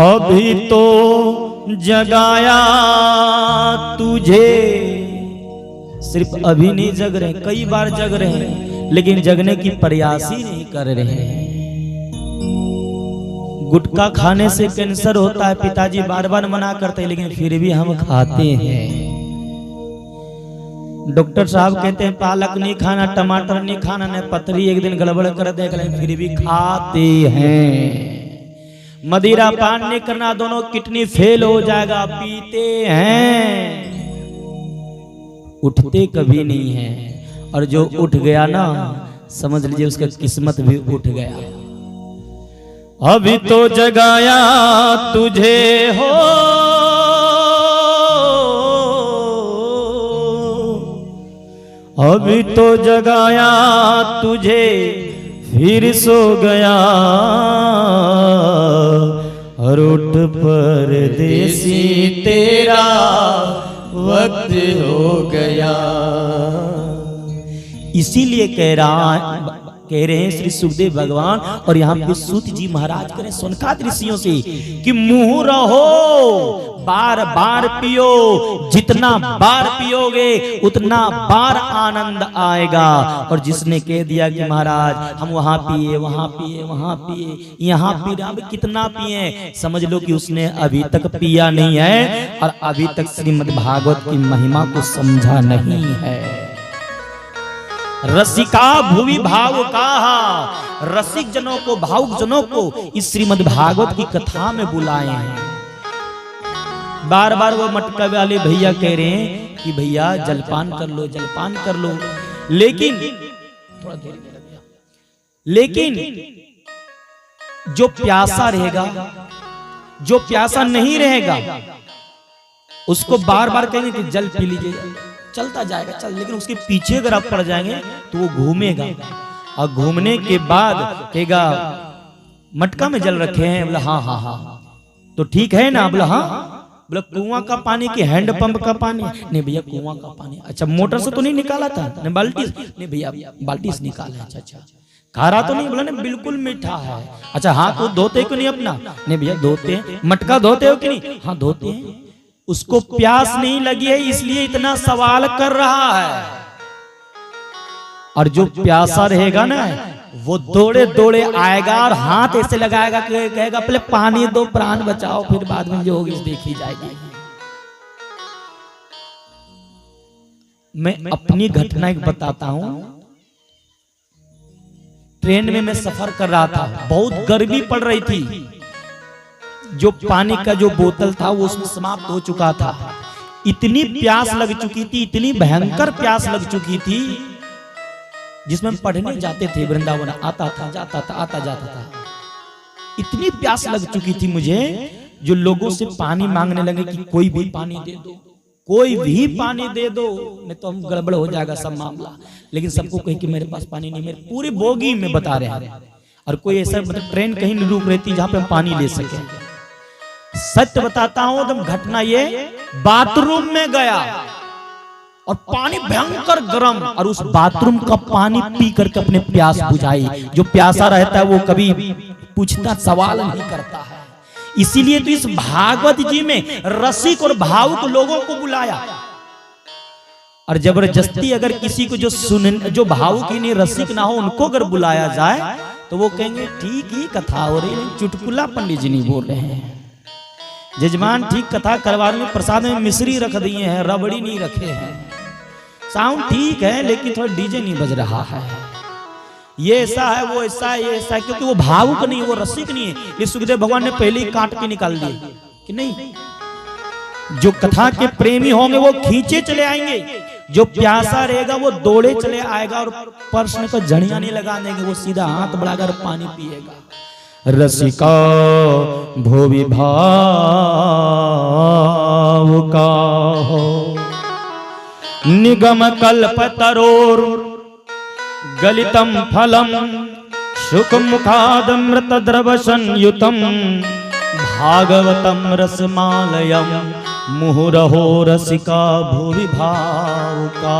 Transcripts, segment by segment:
अभी तो जगाया तुझे, सिर्फ अभी नहीं जग रहे, कई बार जग रहे हैं लेकिन जगने की प्रयास ही नहीं कर रहे हैं। गुटखा खाने से कैंसर होता है, पिताजी बार बार मना करते हैं लेकिन फिर भी हम खाते हैं। डॉक्टर साहब कहते हैं पालक नहीं खाना, टमाटर नहीं खाना, न पथरी एक दिन गड़बड़ कर देगा, लेकिन फिर भी खाते हैं। मदिरा पान नहीं करना, दोनों किडनी फेल हो जाएगा, पीते हैं। उठते कभी नहीं है, और जो उठ गया ना समझ लीजिए उसका किस्मत भी उठ गया। अभी तो जगाया तुझे हो, अभी तो जगाया तुझे फिर सो गया, और उठ परदेसी तेरा वक्त हो गया। इसीलिए कह रहे हैं श्री सुखदेव भगवान और यहाँ पे सूत जी महाराज कह रहे हैं सोनकाद ऋषियों से कि मुंह रहो, बार बार पियो, जितना बार पियोगे उतना बार आनंद आएगा। और जिसने कह दिया कि महाराज हम वहां पिए, वहां पिए, वहां पिए, यहाँ पी रहे, अब कितना पिए, समझ लो कि उसने अभी तक पिया नहीं है और अभी तक श्रीमद् भागवत की महिमा को समझा नहीं है। रसिका भुवि भावुका, रसिक जनों को, भावुक जनों को इस श्रीमद् भागवत की कथा में बुलाए हैं। बार बार वो मटका वाले भैया कह रहे हैं कि भैया जलपान कर लो, जलपान कर लो, लेकिन थोड़ा देर में लग गया, लेकिन जो प्यासा रहेगा, जो प्यासा नहीं रहेगा, उसको बार बार कहेंगे कि जल पी लीजिए, चलता जाएगा चल, लेकिन उसके पीछे अगर आप पड़ जाएंगे तो वो घूमेगा, और घूमने के बाद कहेगा मटका में जल रखे हैं, बोला हाँ हाँ हाँ, तो ठीक है ना, बोला हाँ, बोला कुआं का पानी कि हैंडपंप का पानी, नहीं भैया कुआं का पानी, अच्छा मोटर से तो नहीं निकाला था, नहीं बाल्टी, नहीं भैया बाल्टी से निकाला, अच्छा अच्छा, खारा तो नहीं, बोला नहीं बिल्कुल मीठा है, अच्छा हाथ तो धोते क्यों नहीं अपना, नहीं भैया धोते हैं, मटका धोते हो कि नहीं, हाँ धोते हैं। उसको प्यास नहीं लगी है इसलिए इतना सवाल कर रहा है, और जो प्यासा रहेगा ना वो दौड़े दौड़े आएगा और हाथ ऐसे लगाएगा कि कहेगा पहले पानी दो, प्राण बचाओ, फिर बाद में जो होगी देखी जाएगी। मैं अपनी घटना एक बताता हूं। ट्रेन में मैं सफर कर रहा था, बहुत गर्मी पड़ रही थी, जो पानी का जो बोतल था वो उसमें समाप्त हो चुका था, इतनी प्यास लग चुकी थी, इतनी भयंकर प्यास लग चुकी थी, जिसमें हम पढ़ने जाते थे, वृंदावन आता था जाता था, आता जाता था, इतनी प्यास लग चुकी थी मुझे, जो लोगों से पानी मांगने लगे कि कोई भी पानी दे दो, कोई भी पानी दे दो, नहीं तो हम गड़बड़ हो जाएगा सब मामला। लेकिन सबको कहे कि मेरे पास पानी नहीं, मेरे पूरी बोगी में बता रहे हैं, और कोई ऐसा मतलब ट्रेन कहीं नहीं रुक रही थी जहां पे हम पानी ले सके। सत्य बताता हूं, एकदम घटना ये, बाथरूम में गया और पानी भयंकर गर्म, और उस बाथरूम का पानी पी करके अपने प्यास बुझाई। जो प्यासा रहता है वो कभी पूछता, सवाल नहीं करता है। इसीलिए तो इस भागवत जी में रसिक और भावुक लोगों को बुलाया, और जबरदस्ती अगर किसी को जो भावुक ही नहीं, रसिक ना हो, उनको अगर बुलाया जाए तो वो कहेंगे ठीक ही कथा हो रही है, चुटकुला पंडित जी नहीं बोल रहे हैं, जजमान ठीक कथा करवा रहे हैं, प्रसाद में मिश्री रख दिए हैं, रबड़ी नहीं रखे हैं, साउंड ठीक है लेकिन थोड़ा डीजे नहीं बज रहा है, ये ऐसा है वो ऐसा है, ये ऐसा है, क्योंकि वो भावुक नहीं, वो रसिक नहीं है। ये सुखदेव भगवान ने पहले ही काट के निकाल दिए कि नहीं, जो कथा के प्रेमी होंगे वो खींचे चले आएंगे, जो प्यासा रहेगा वो दौड़े चले आएगा, और पर्स में तो झड़ियां नहीं लगा देंगे, वो सीधा हाथ बढ़ाकर पानी पिएगा। रसिका भुवि भावुका हो, निगम कल्पतरोर गलितम फलम, शुक मुखादमृत द्रव संयुतम, भागवतम रसमालयम, मुहुरहो रसिका भुवि भावुका।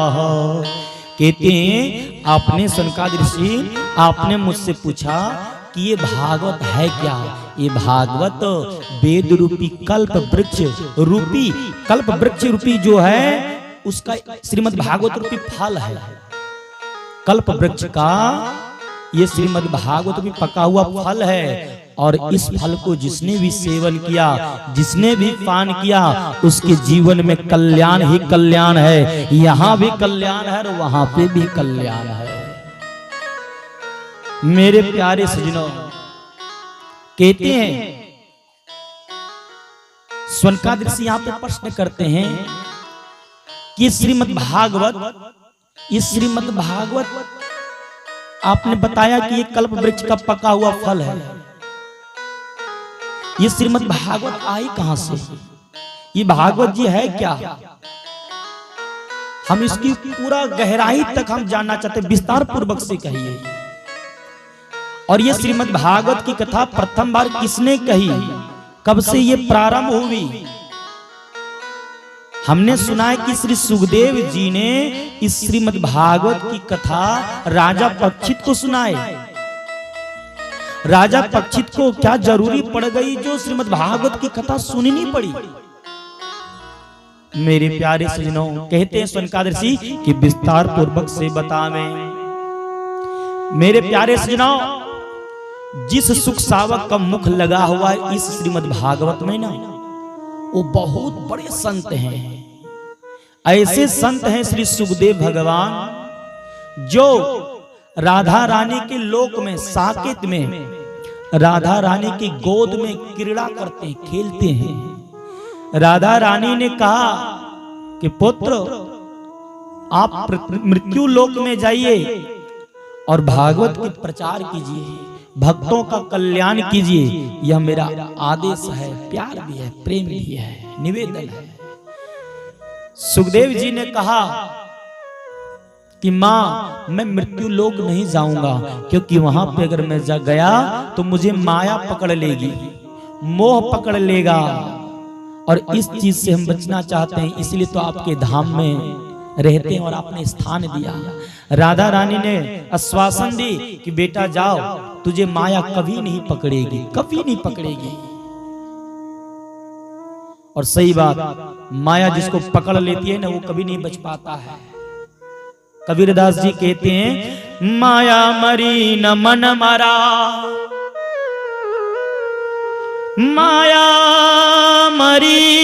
कहते हैं आपने सनकादिक ऋषि, आपने मुझसे पूछा कि ये भागवत है क्या। ये भागवत वेद रूपी कल्प वृक्ष रूपी जो है उसका श्रीमद् भागवत रूपी फल है। कल्प वृक्ष का ये श्रीमद् भागवत भी पका हुआ फल है। और इस फल को जिसने भी सेवन किया, जिसने भी पान किया, उसके जीवन में कल्याण ही कल्याण है। यहाँ भी कल्याण है और वहां पे भी कल्याण है। मेरे प्यारे सज्जनों, कहते हैं स्वनकादिक ऋषि यहाँ पे प्रश्न करते हैं कि श्रीमद् भागवत आपने बताया कि ये कल्प वृक्ष का पका हुआ फल है। ये श्रीमद् भागवत आई कहां से? ये भागवत जी है क्या? हम इसकी पूरा गहराई तक हम जानना चाहते, विस्तार पूर्वक से कहिए। और ये श्रीमद् भागवत की कथा प्रथम बार किसने कही, कब से ये प्रारंभ हुई? हमने सुना है कि श्री सुखदेव जी ने इस श्रीमद् भागवत की कथा राजा परीक्षित को सुनाए। राजा परीक्षित को क्या जरूरी पड़ गई जो श्रीमद् भागवत की कथा सुननी पड़ी? मेरे प्यारे सज्जनों, कहते हैं स्वनकादिक ऋषि कि विस्तार पूर्वक से बतावें। मेरे प्यारे सज्जनों, जिस सुख सावक का मुख लगा हुआ है इस श्रीमद् भागवत में ना, वो बहुत बड़े संत हैं। ऐसे संत हैं श्री सुखदेव भगवान, जो राधा रानी के लोक में, साकेत में राधा रानी की गोद में क्रीड़ा करते हैं, खेलते हैं। राधा रानी ने कहा कि पुत्र, आप मृत्यु लोक में जाइए और भागवत के प्रचार कीजिए, भक्तों का कल्याण कीजिए। यह मेरा आदेश है, प्यार भी है, प्रेम भी है, निवेदन है। सुखदेव जी ने कहा कि माँ, मैं मृत्यु लोक नहीं जाऊंगा, क्योंकि वहां पे अगर मैं जा गया तो मुझे माया पकड़ लेगी, मोह पकड़ लेगा, और इस चीज से हम बचना चाहते हैं। इसलिए तो आपके धाम में रहते हैं और आपने स्थान दिया। राधा रानी ने आश्वासन दी कि बेटा जाओ, तुझे माया कभी नहीं पकड़ेगी, कभी नहीं पकड़ेगी। और सही बात, माया जिसको पकड़ लेती है ना, वो कभी नहीं बच पाता है। कबीरदास जी कहते हैं, माया मरी न मन मरा, माया मरी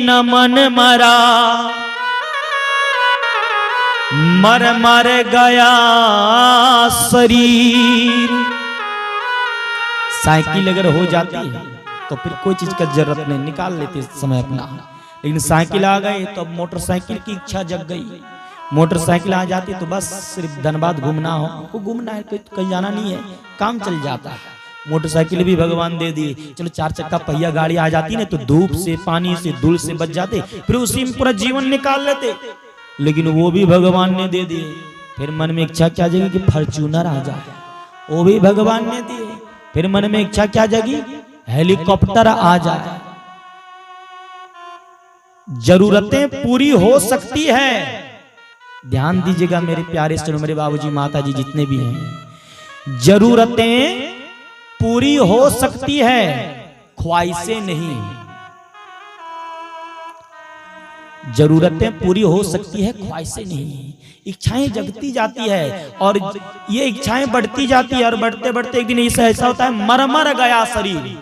न मन मरा, मर मर गया शरीर। साइकिल अगर हो जाती है तो फिर कोई चीज का जरूरत नहीं, निकाल लेते समय अपना। लेकिन साइकिल आ गए तो अब मोटरसाइकिल की इच्छा जग गई। मोटरसाइकिल आ जाती तो बस सिर्फ धनबाद घूमना हो, हमको घूमना है, कहीं जाना नहीं है, काम चल जाता है। मोटरसाइकिल भी भगवान दे दिए। चलो 4 चक्का पहिया गाड़ी आ जाती ना, तो धूप से, पानी से, धूल से बच जाते, फिर उसी में पूरा जीवन निकाल लेते। लेकिन वो भी भगवान ने दे दिए। फिर मन में इच्छा क्या जगी कि फॉर्च्यूनर आ जाए, वो भी भगवान ने दिए। फिर मन में इच्छा क्या जगी, हेलीकॉप्टर आ जाए। जरूरतें पूरी हो सकती है। ध्यान दीजिएगा मेरे प्यारे स्टूडेंट, मेरे बाबूजी, माताजी जितने भी हैं, जरूरतें पूरी हो सकती है, ख्वाहिशें नहीं। जरूरतें पूरी हो सकती है, ख्वाहिशें नहीं। इच्छाएं जगती जाती है और ये इच्छाएं बढ़ती जाती है, और बढ़ते बढ़ते एक दिन ऐसा होता है, मर मर गया शरीर।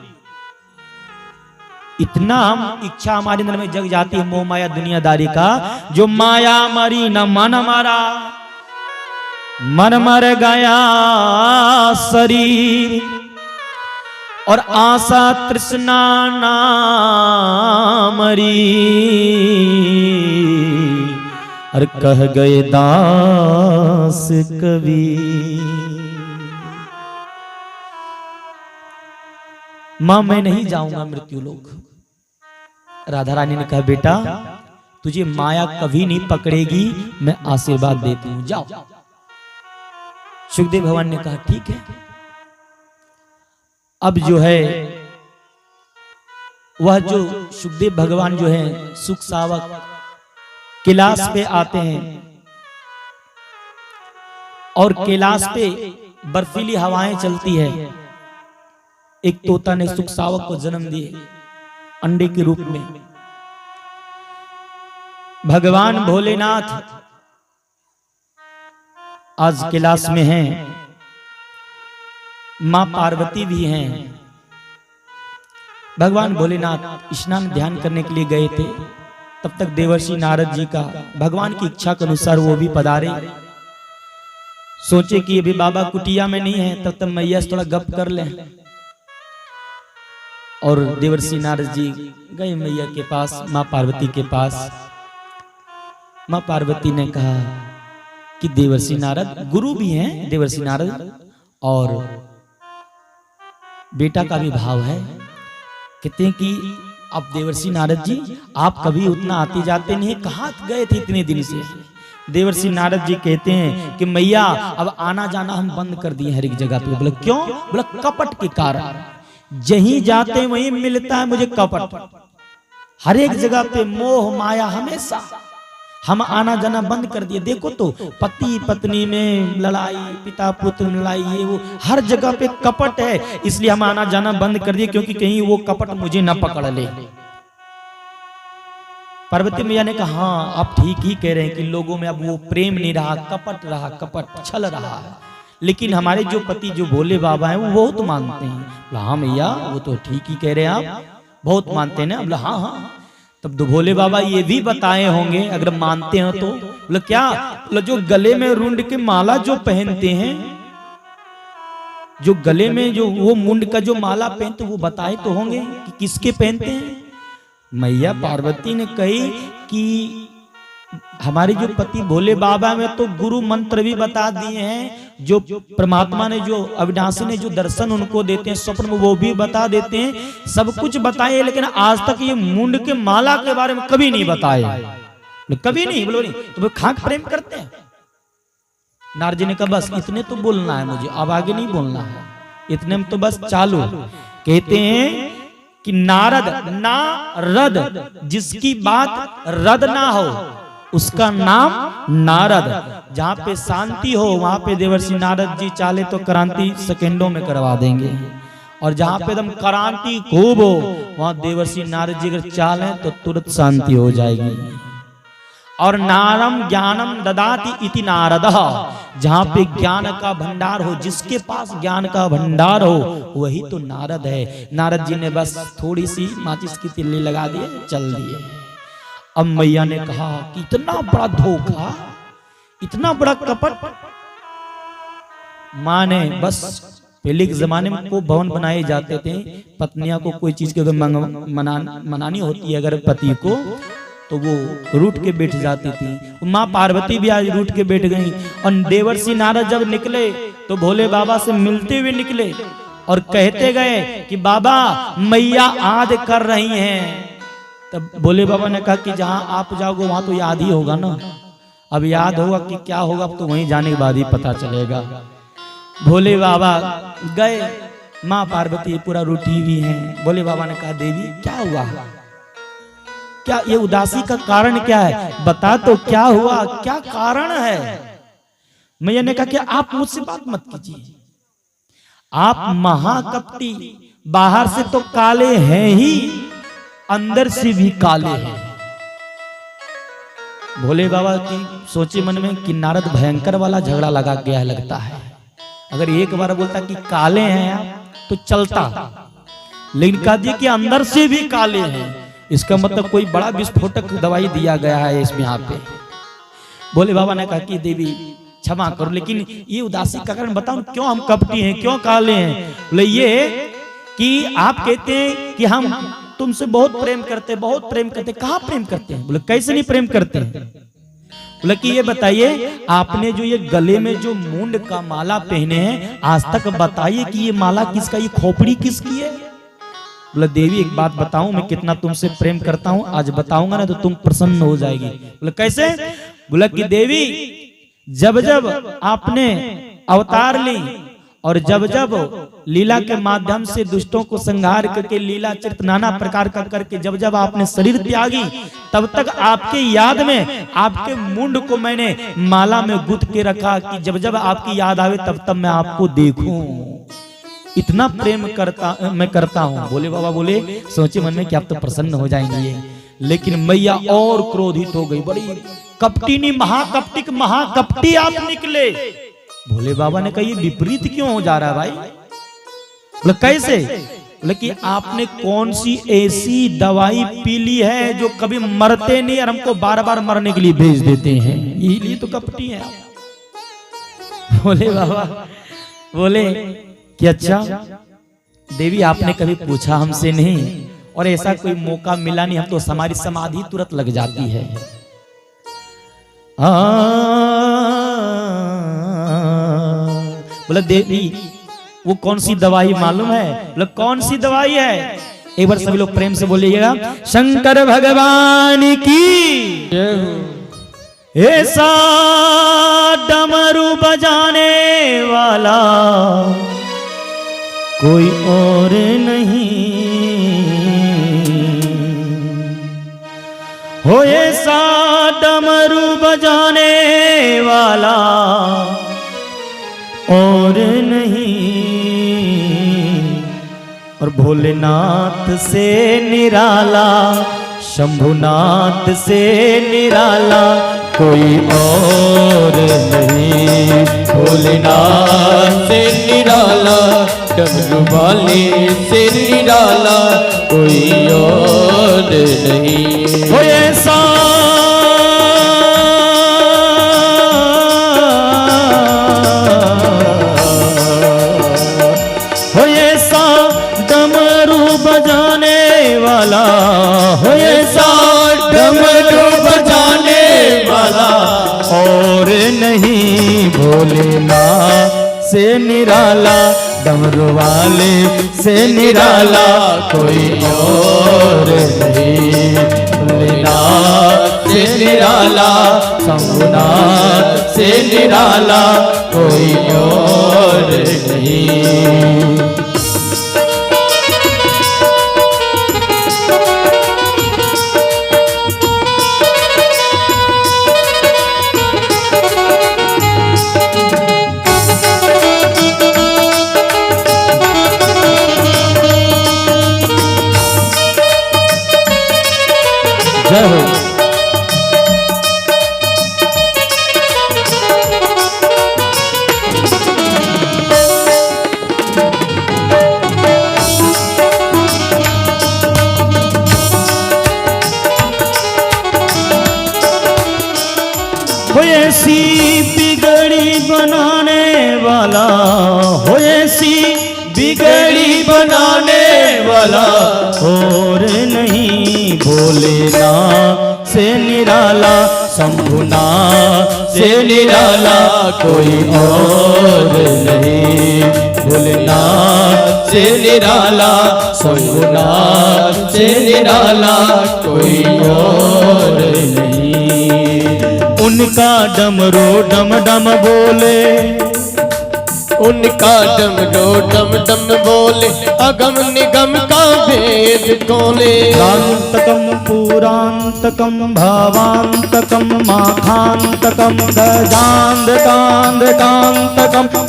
इतना हम इच्छा हमारे अंदर में जग जाती है, मोह माया दुनियादारी का, जो माया मरी न मन मारा, मर मर गया शरीर, और आशा तृष्णा ना मरी, और कह गए दास कबीर। मां, मैं नहीं जाऊंगा मृत्यु लोक। राधा रानी ने कहा, बेटा तुझे माया कभी नहीं पकड़ेगी, मैं आशीर्वाद देती हूं, जाओ। सुखदेव भगवान ने कहा, ठीक है। अब जो है वह जो सुखदेव भगवान जो है सुख सावक कैलाश पे आते हैं, और कैलाश पे बर्फीली हवाएं चलती है, एक तोता ने सुख सावक को जन्म दिए अंडे के रूप में। भगवान भोलेनाथ आज कैलाश में हैं, मां पार्वती भी हैं। भगवान भोलेनाथ स्नान ध्यान करने के लिए गए थे, तब तक देवर्षि नारद जी का भगवान की इच्छा के अनुसार वो भी पधारे। सोचे कि अभी बाबा कुटिया में नहीं है, तब तक मैया से थोड़ा गप कर लें। और देवर्षि नारद जी गए मैया के पास, मां पार्वती के पास। मां पार्वती ने कहा कि देवर्षि नारद गुरु भी हैं, देवर्षि नारद, और बेटा का भी भाव है। कहते हैं कि अब देवर्षि नारद जी आप कभी उतना आते जाते नहीं, कहाँ गए थे इतने दिन से? देवर्षि नारद जी कहते हैं कि मैया अब आना जाना हम बंद कर दिए हर एक जगह पे। बोले क्यों? बोले कपट के कारण, जहीं जाते वहीं मिलता है मुझे कपट। हर एक जगह पे मोह माया, हमेशा हम आना जाना बंद कर दिए। देखो तो पति पत्नी में लड़ाई, पिता पुत्र में लड़ाई, ये वो हर जगह पे कपट है, इसलिए हम आना जाना बंद कर दिए, क्योंकि कहीं वो कपट मुझे न पकड़ ले। पार्वती मैया ने कहा हाँ आप ठीक ही कह रहे हैं कि लोगों में अब वो प्रेम नहीं रहा, कपट रहा, कपट छल रहा है। लेकिन हमारे जो पति जो भोले बाबा हैं वो बहुत मानते हैं। हाँ मैया वो तो ठीक ही कह रहे हैं, आप बहुत मानते हैं ना? बोला हाँ हाँ। तब तो भोले बाबा ये भी बताए होंगे अगर मानते हो तो। बोले क्या? बोले जो गले में रुंड के माला जो पहनते हैं, जो गले में जो वो मुंड का जो माला पहनते, वो बताए तो होंगे कि किसके पहनते हैं। मैया पार्वती ने कही कि हमारे जो पति भोले बाबा में तो गुरु मंत्र भी बता दिए हैं, जो परमात्मा ने जो अविनाशी ने जो दर्शन उनको देते हैं स्वप्न में, वो भी बता देते हैं, सब कुछ बताए, लेकिन आज तक ये मुंड के माला के बारे में कभी नहीं बताए। कभी नहीं। बोलो नहीं तो खाक प्रेम करते हैं। नारद जी ने कहा बस इतने तो बोलना है मुझे, अब आगे नहीं बोलना है, इतने में तो बस चालू। कहते हैं कि नारद, जिसकी बात रद ना हो उसका नाम नारद। जहां पे शांति हो वहां पे देवर्षि नारद जी चाले तो क्रांति सेकंडों में करवा देंगे, और जहां पे एकदम क्रांति खूब हो वहां देवर्षि नारद जी अगर चाले तो तुरंत शांति हो जाएगी। और नारम ज्ञानम ददाति इति नारदः, जहां पे ज्ञान का भंडार हो, जिसके पास ज्ञान का भंडार हो वही तो नारद है। नारद जी ने बस थोड़ी सी माचिस की तिल्ली लगा दिए, चल दिए। अब मैया ने कहा कि इतना बड़ा धोखा, इतना बड़ा कपट। माँ ने बस पहले के जमाने में को भवन बनाए जाते थे, पत्नियां को कोई चीज की अगर मनानी होती है अगर पति को, तो वो रूठ के बैठ जाती थी। माँ पार्वती भी आज रूठ के बैठ गई। और देवर्षि नारद जब निकले तो भोले बाबा से मिलते हुए निकले और कहते गए कि बाबा मैया याद कर रही हैं। तब भोले बाबा ने कहा कि जहां आप जाओगे वहां तो याद ही होगा ना। अब याद होगा कि क्या होगा अब तो वहीं जाने के बाद ही पता चलेगा। भोले बाबा गए, माँ पार्वती पूरा रूठी हुई हैं। भोले बाबा ने कहा देवी क्या हुआ, क्या ये उदासी का कारण क्या है, बता तो क्या हुआ, क्या कारण है। मैया ने कहा कि आप मुझसे बात मत कीजिए, आप महाकपटी, बाहर से तो काले हैं ही, अंदर से भी काले हैं। भोले बाबा की सोचे मन में कि नारद भयंकर वाला झगड़ा लगा गया है लगता है। अगर एक बार बोलता कि काले हैं आप तो चलता, लेकिन कह दिया कि अंदर से भी काले हैं, इसका मतलब कोई बड़ा विस्फोटक दवाई दिया गया है इसमें यहाँ पे। भोले बाबा ने कहा कि देवी क्षमा करो, लेकिन ये उदासी का कारण बताओ, क्यों हम कपटी हैं, क्यों काले हैं। बोले ये कि आप कहते हैं कि हम तुमसे बहुत प्रेम करते, बहुत प्रेम करते। कहाँ प्रेम करते हैं? बोले कैसे नहीं प्रेम करते हैं। बोले कि ये बताइए आपने जो ये गले में जो मूंड का माला पहने हैं, आज तक बताइए कि ये माला किसका, ये खोपड़ी किसकी है। बोले देवी एक बात बताऊं, मैं कितना तुमसे प्रेम करता हूं, आज बताऊंगा ना तो तुम प्रसन्न हो जाएगी। बोले कैसे? बोले कि देवी जब जब आपने अवतार ली और जब जब लीला के माध्यम से दुष्टों को संहार करके लीला चरित नाना प्रकार का करके जब जब आपने शरीर त्यागी, तब तक आपके याद में आपके मुंड को मैंने माला में गुथ के रखा कि जब जब आपकी याद आवे तब तब मैं आपको देखूं। इतना प्रेम मैं करता हूं। बोले बाबा बोले सोचे मन में कि आप तो प्रसन्न हो जाएंगे, लेकिन मैया और क्रोधित हो गई। बड़ी कपटीनी महाकपटी आप निकले। भोले बाबा ने कहा ये विपरीत क्यों हो जा रहा है भाई? बोले कैसे? बोले कि आपने कौन सी ऐसी दवाई पी ली है जो कभी मरते नहीं और हमको बार बार मरने के लिए भेज देते हैं, ये तो कपटी है आप। भोले बाबा बोले कि अच्छा देवी आपने कभी पूछा हमसे नहीं, और ऐसा कोई मौका मिला नहीं, हम तो हमारी समाधि तुरंत लग जाती है। बोले देवी वो कौन सी दवाई मालूम है? बोले कौन सी दवाई है? एक बार सभी लोग प्रेम से बोलिएगा, शंकर भगवान की ऐसा डमरू बजाने वाला कोई और नहीं हो, ऐसा डमरू बजाने वाला और नहीं। और भोलेनाथ से निराला, शंभुनाथ से निराला कोई और नहीं। भोलेनाथ से निराला, डमरू वाले से निराला कोई और नहीं। हो ऐसा हो ऐसा डमरू बजाने वाला, हो ऐसा डमरू बजाने वाला और नहीं। भोलेनाथ से निराला, डमरू वाले से निराला कोई और नहीं। भोलेनाथ से निराला, शंभुनाथ से निराला कोई और नहीं। जय हो। ऐसी बिगड़ी बनाने वाला, हो ऐसी बिगड़ी बनाने वाला और नहीं। भोलेनाथ से निराला, शंभुनाथ से निराला कोई और नहीं। भोलेनाथ से निराला, शंभुनाथ से निराला कोई और नहीं। उनका डमरू डम डम बोले, उनका डमरू डम डम बोले, अगम निगम का भेद खोले। कांतकम पुरांतकम भावांतकम माखांतकम गजांतकांतकम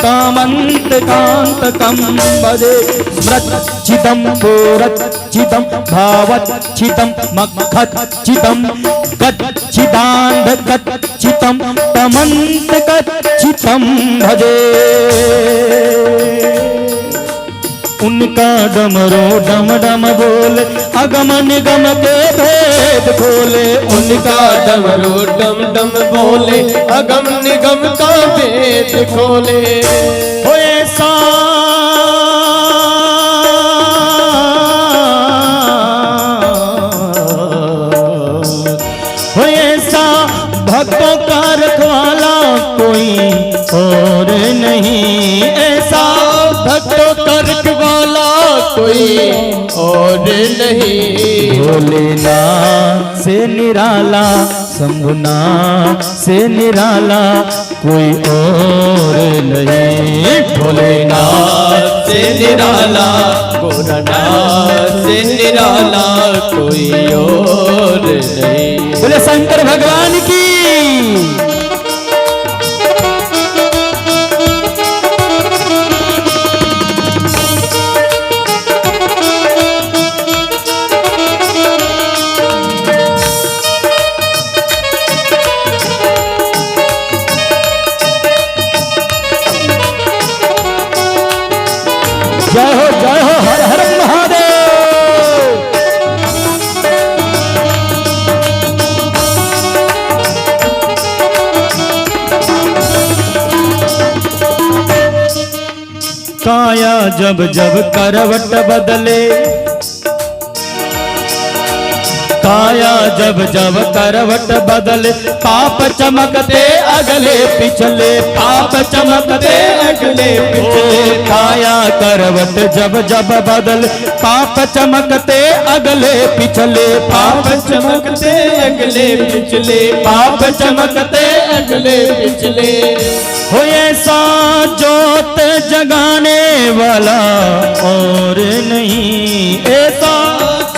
कामंतकांतकम भजे। स्मृतचिदम पुरचिदम भावचिदम मखचिदम गच्चिदांधकच्चिदम तमंतकच्चिदम भजे। उनका डमरू डम डम बोले, अगम निगम के भेद खोले। उनका डमरू डम डम बोले, अगम निगम का भेद खोले। हो ऐसा हो ऐसा भक्तों का रखवाला कोई और नहीं। ऐसा भक्तों का रखवाला कोई और नहीं। भोलेनाथ से निराला, शंभुनाथ से निराला कोई और नहीं। भोलेनाथ से निराला, गोरखनाथ से निराला कोई और नहीं। बोले शंकर भगवान की। जय हो हर हर महादेव। काया जब जब करवट बदले, काया जब जब करवट बदले, पाप चमकते अगले पिछले, पाप चमकते अगले पिछले। काया करवट जब जब बदले, पाप चमकते अगले पिछले, पाप चमकते अगले पिछले, पाप चमकते अगले पिछले। हो ऐसा जोत जगाने वाला और नहीं, ऐसा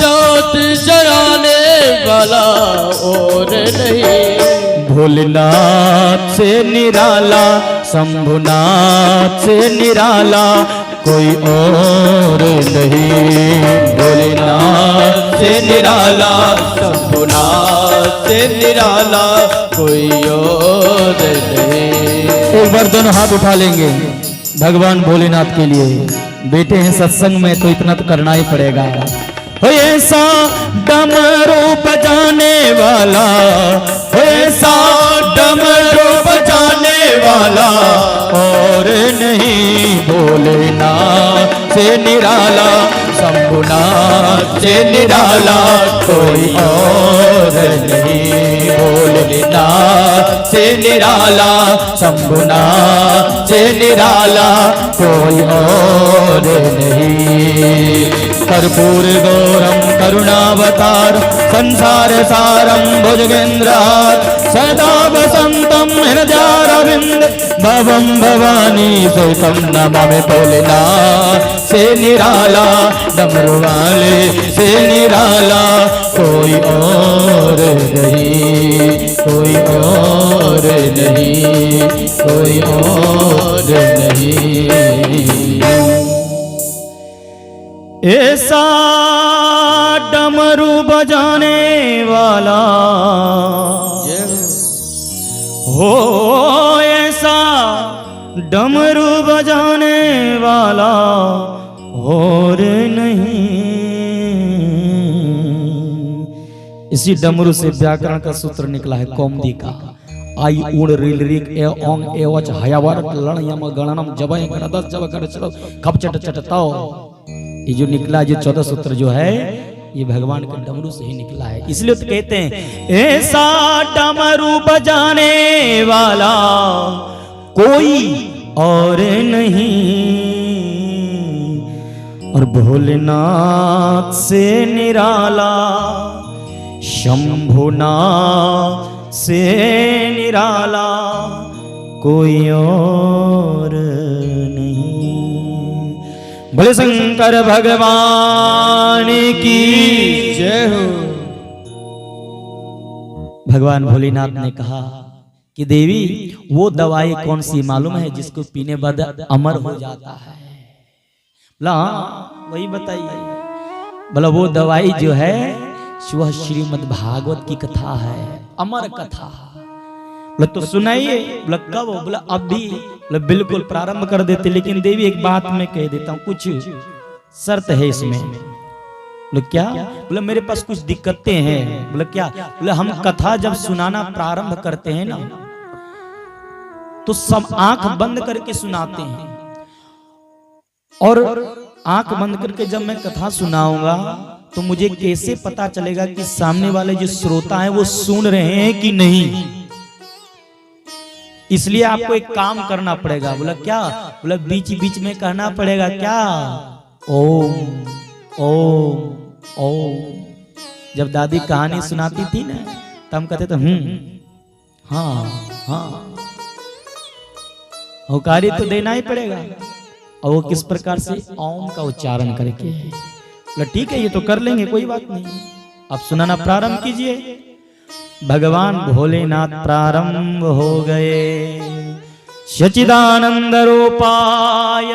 जोत जगाने वाला और नहीं। भोलेनाथ से निराला, शंभुनाथ से निराला कोई और नहीं। भोलेनाथ से निराला, शंभुनाथ से निराला कोई और नहीं। एक बार दोनों हाथ उठा लेंगे भगवान भोलेनाथ के लिए। बेटे हैं सत्संग में तो इतना तो करना ही पड़ेगा। हो ऐसा डमरू बजाने वाला, हो ऐसा डमरू बजाने वाला और नहीं। भोलेनाथ से निराला, शंभुनाथ से निराला कोई और नहीं। भोलेनाथ से निराला, शंभुनाथ से निराला कोई और नहीं। कर्पूर गौरम करुणावतार, संसार सारम भुजगेन्द्रहार, सदा वसंतम हृदयारविंद, भवम भवानी सहितं नमामि। भोलेनाथ से निराला, डमरू वाले से निराला कोई और नहीं, कोई और नहीं, कोई और नहीं। ऐसा डमरू बजाने वाला हो, ऐसा डमरू बजाने वाला और नहीं। इसी डमरू से व्याकरण का सूत्र निकला है कौमुदी का। आई उड़ रिल रिक ए ओंग ए वच हयावर लण यम गणनम जबय गणदस जब कर चलो खप चट चटताओ। ये जो निकला जो 14 सूत्र जो है ये भगवान के डमरू से ही निकला है। इसलिए तो कहते हैं ऐसा डमरू बजाने वाला कोई और नहीं। और भोलेनाथ से निराला, शंभुनाथ से निराला कोई और नहीं। भोले शंकर भगवान की जय हो। भगवान भोलेनाथ ने कहा कि देवी वो दवाई कौन सी मालूम है जिसको पीने बाद अमर हो जाता है? बोला वही बताइए। बोला वो दवाई जो है वह श्रीमद् भागवत की कथा है, अमर कथा। बोला तो सुनाइए। बोला कब? बोला अभी। बोला बिल्कुल प्रारंभ कर देते, लेकिन देवी एक बात मैं कह देता हूँ, कुछ शर्त है इसमें। बोले क्या? बोले मेरे पास कुछ दिक्कतें हैं। बोले क्या? बोले हम कथा जब सुनाना प्रारंभ करते हैं ना तो सब आंख बंद करके सुनाते हैं, और आंख बंद करके जब मैं कथा सुनाऊंगा तो मुझे कैसे पता चलेगा कि सामने वाले जो श्रोता हैं वो सुन रहे हैं कि नहीं? इसलिए आपको एक काम करना पड़ेगा। बोला क्या? बोला बीच बीच में कहना पड़ेगा क्या? ओम ओम ओम। जब दादी कहानी सुनाती थी ना तो हम कहते थे हाँ हाँ, होकारी तो देना ही पड़ेगा। और वो किस प्रकार से ओम का उच्चारण करके, बोला ठीक है ये तो कर लेंगे कोई बात नहीं, अब सुनाना प्रारंभ कीजिए। भगवान भोलेनाथ प्रारंभ हो गए। सच्चिदानंद रूपाय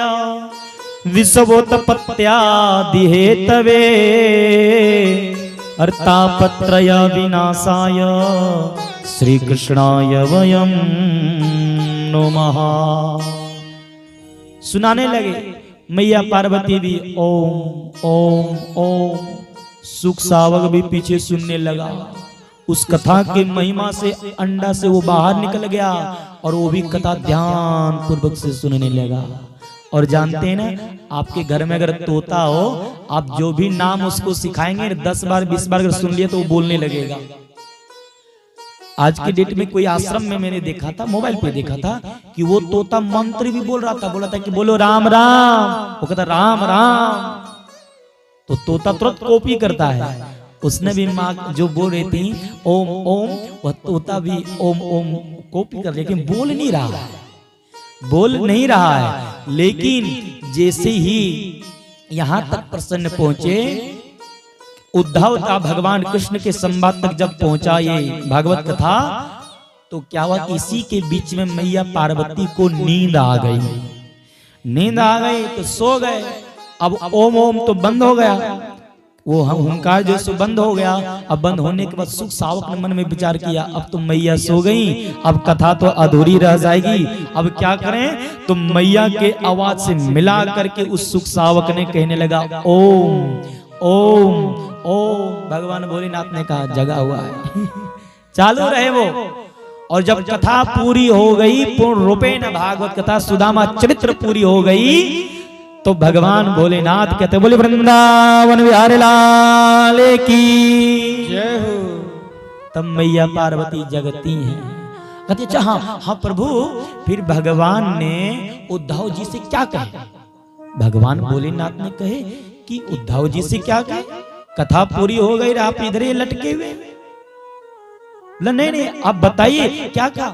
विश्वोत्पत्त्यादि हेतवे अर्तापत्रय विनाशाय श्री कृष्णाय वयं नमः। सुनाने लगे। मैया पार्वती भी ओम ओम ओम, सुख सावक भी पीछे सुनने लगा। उस कथा की महिमा से अंडा से वो बाहर निकल गया और वो भी कथा ध्यान पूर्वक से सुनने लगा। और जानते हैं ना, आपके घर में अगर तोता हो, आप जो भी नाम उसको सिखाएंगे 10 बार 20 बार अगर सुन लिया तो वो बोलने लगेगा। आज की डेट में कोई आश्रम में मैंने देखा था, मोबाइल पे देखा था कि वो तोता मंत्र भी बोल रहा था, बोला था कि बोलो राम राम, वो कहता राम राम, तो तोता तुरंत कॉपी करता है। उसने भी माँ जो बोल रही थी ओम ओम, वह तोता भी ओम ओम कॉपी कर, लेकिन बोल नहीं रहा है, बोल नहीं रहा है। लेकिन जैसे ही यहां तक प्रसन्न पहुंचे, उद्धव का भगवान कृष्ण के संवाद तक जब पहुंचा ये भागवत कथा, तो क्या हुआ कि इसी के बीच में मैया पार्वती को नींद आ गई। नींद आ गई तो सो गए। अब ओम ओम तो बंद हो गया, वो हुंकार जो सो बंद हो गया। अब बंद होने के बाद सुख सावक ने मन में विचार किया, अब तो मैया सो गई, अब कथा तो अधूरी रह जाएगी, अब क्या करें। तो मैया के आवाज से मिला करके उस सुख सावक ने कहने लगा ओम ओम ओम। भगवान भोलेनाथ ने कहा जगा हुआ है चालू रहे वो। और जब कथा पूरी हो गई, पूर्ण रूपेण भागवत कथा सुदामा चरित्र पूरी हो गई, तो भगवान भोलेनाथ कहते बोले वृंदावन बिहारी लाल की जय हो। तब मैया पार्वती जगती हैं। कहते अच्छा हाँ प्रभु, फिर भगवान ने उद्धव जी से क्या कहे। भगवान भोलेनाथ ने कहे कि उद्धव जी से क्या कहे, कथा पूरी हो गई, आप इधर ही लटके हुए। नहीं आप बताइए क्या कहा।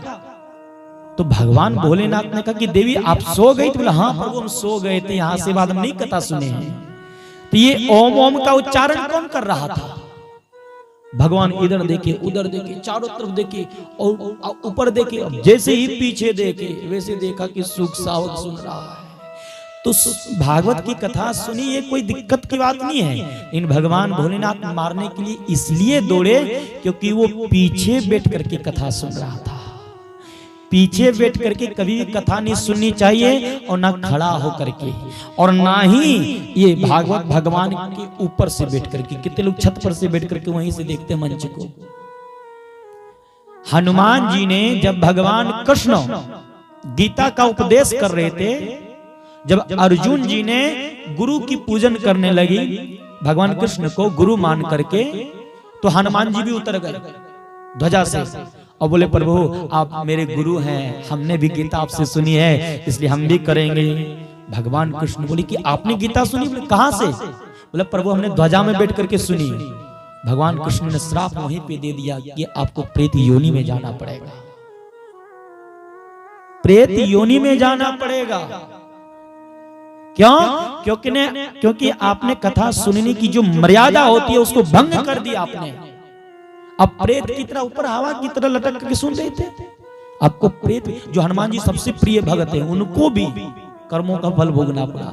तो भगवान भोलेनाथ ने कहा कि देवी आप सो गई। तो बोला हाँ प्रभु हम सो गए थे, यहाँ से बाद हम नहीं कथा सुने हैं। तो ये ओम ओम का उच्चारण कौन कर रहा था। भगवान इधर देखे उधर देखे, चारों तरफ देखे और ऊपर देखे, जैसे ही पीछे देखे वैसे देखा कि सुख सावक सुन रहा है। तो भागवत की कथा सुनी, ये कोई दिक्कत की बात नहीं है। इन भगवान भोलेनाथ मारने के लिए इसलिए दौड़े क्योंकि वो पीछे बैठ करके कथा सुन रहा था। पीछे बैठ करके कभी भी कथा नहीं सुननी चाहिए, और ना खड़ा होकर के, और ना ही ये भागवत भगवान के ऊपर से बैठ करके। कितने लोग छत पर से बैठ करके वहीं से देखते मंच को। हनुमान जी ने जब भगवान कृष्ण गीता का उपदेश कर रहे थे, जब अर्जुन जी ने गुरु की पूजन करने लगी भगवान कृष्ण को गुरु मान करके, तो हनुमान जी भी उतर गए ध्वजा से और बोले प्रभु आप मेरे गुरु हैं, हमने भी गीता आपसे सुनी है इसलिए हम भी करेंगे। भगवान कृष्ण बोले कि आपने गीता सुनी। बोले कहां से। बोले प्रभु हमने ध्वजा में बैठ करके सुनी। भगवान कृष्ण ने श्राप वहीं पे दे दिया कि आपको प्रेत योनि में जाना पड़ेगा, प्रेत योनि में जाना पड़ेगा। क्यों? क्योंकि आपने कथा सुनने की जो मर्यादा होती है उसको भंग कर दिया आपने। अब प्रेत की तरह ऊपर हवा की तरह लटक करके सुन रहे थे। आपको प्रेत जो हनुमान जी सबसे प्रिय भगत है, उनको भी कर्मों का फल भोगना पड़ा।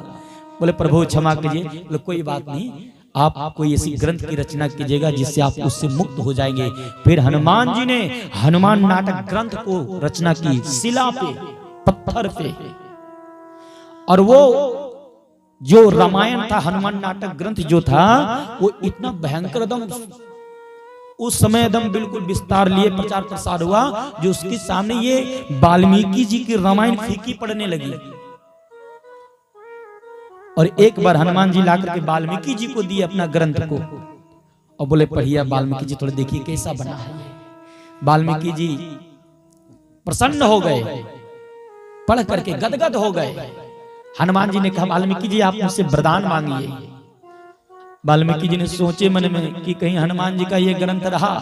बोले प्रभु क्षमा कीजिए। बोले कोई बात नहीं, आप कोई ऐसी ग्रंथ की रचना कीजिएगा जिससे आप उससे मुक्त हो जाएंगे। फिर हनुमान जी ने हनुमान नाटक ग्रंथ को रचना की, शिला पे पत्थर पे। और वो जो रामायण था, हनुमान नाटक ग्रंथ जो था, वो इतना भयंकर एकदम उस समय एकदम बिल्कुल विस्तार लिए प्रचार प्रसार हुआ, जो उसके सामने ये वाल्मीकि जी की रामायण फीकी पड़ने लगी। और एक बार हनुमान जी लाकर के वाल्मीकि जी को दिए अपना ग्रंथ को और बोले पढ़िए। वाल्मीकि जी थोड़ा देखिए कैसा बना है। वाल्मीकि जी प्रसन्न हो गए, पढ़ करके गदगद हो गए। हनुमान जी ने कहा वाल्मीकि जी आप मुझसे वरदान मांगिए। वाल्मीकि जी ने सोचे मन में कि कहीं हनुमान जी का ये ग्रंथ रहा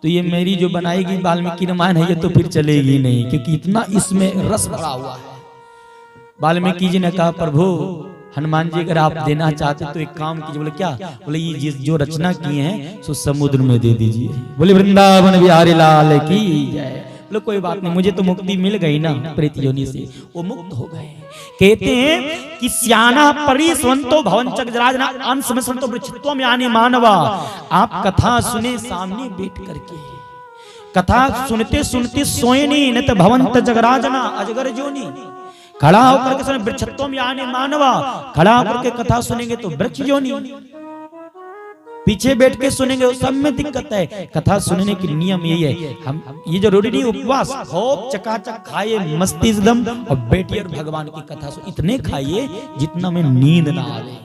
तो ये मेरी जो बनाएगी वाल्मीकि रामायण है ये तो फिर चलेगी नहीं, क्योंकि इतना इसमें रस भरा हुआ है। वाल्मीकि जी ने कहा प्रभु हनुमान जी अगर आप देना चाहते तो एक काम कीजिए। बोले क्या? बोले ये जो रचना किए हैं सो समुद्र में दे दीजिए। बोले वृंदावन बिहारी लाल की जय। बोले कोई बात नहीं, मुझे तो मुक्ति मिल गई ना प्रेत योनि से, वो मुक्त हो गए। कहते हैं कि स्याना परिस्वंतो भवन चक्रराजना अंश में संतो वृक्षत्वम यानी मानवा। आप कथा सुने सामने बैठ करके, कथा सुनते सुनते सोए नहीं, न तो भवंत जगराजना अजगर जोनी। खड़ा होकर के सुने वृक्षत्वम यानी मानवा, खड़ा होकर के कथा सुनेंगे तो वृक्ष जोनी, पीछे बैठ के सुनेंगे वो सब में दिक्कत है। कथा सुनने की नियम यही है, हम ये जरूरी नहीं उपवास, खूब चकाचक खाइए मस्ती एकदम और बैठिए और भगवान की कथा सुन, इतने खाइए जितना में नींद ना आवे।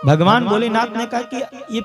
भगवान भोलेनाथ ने कहा कि ये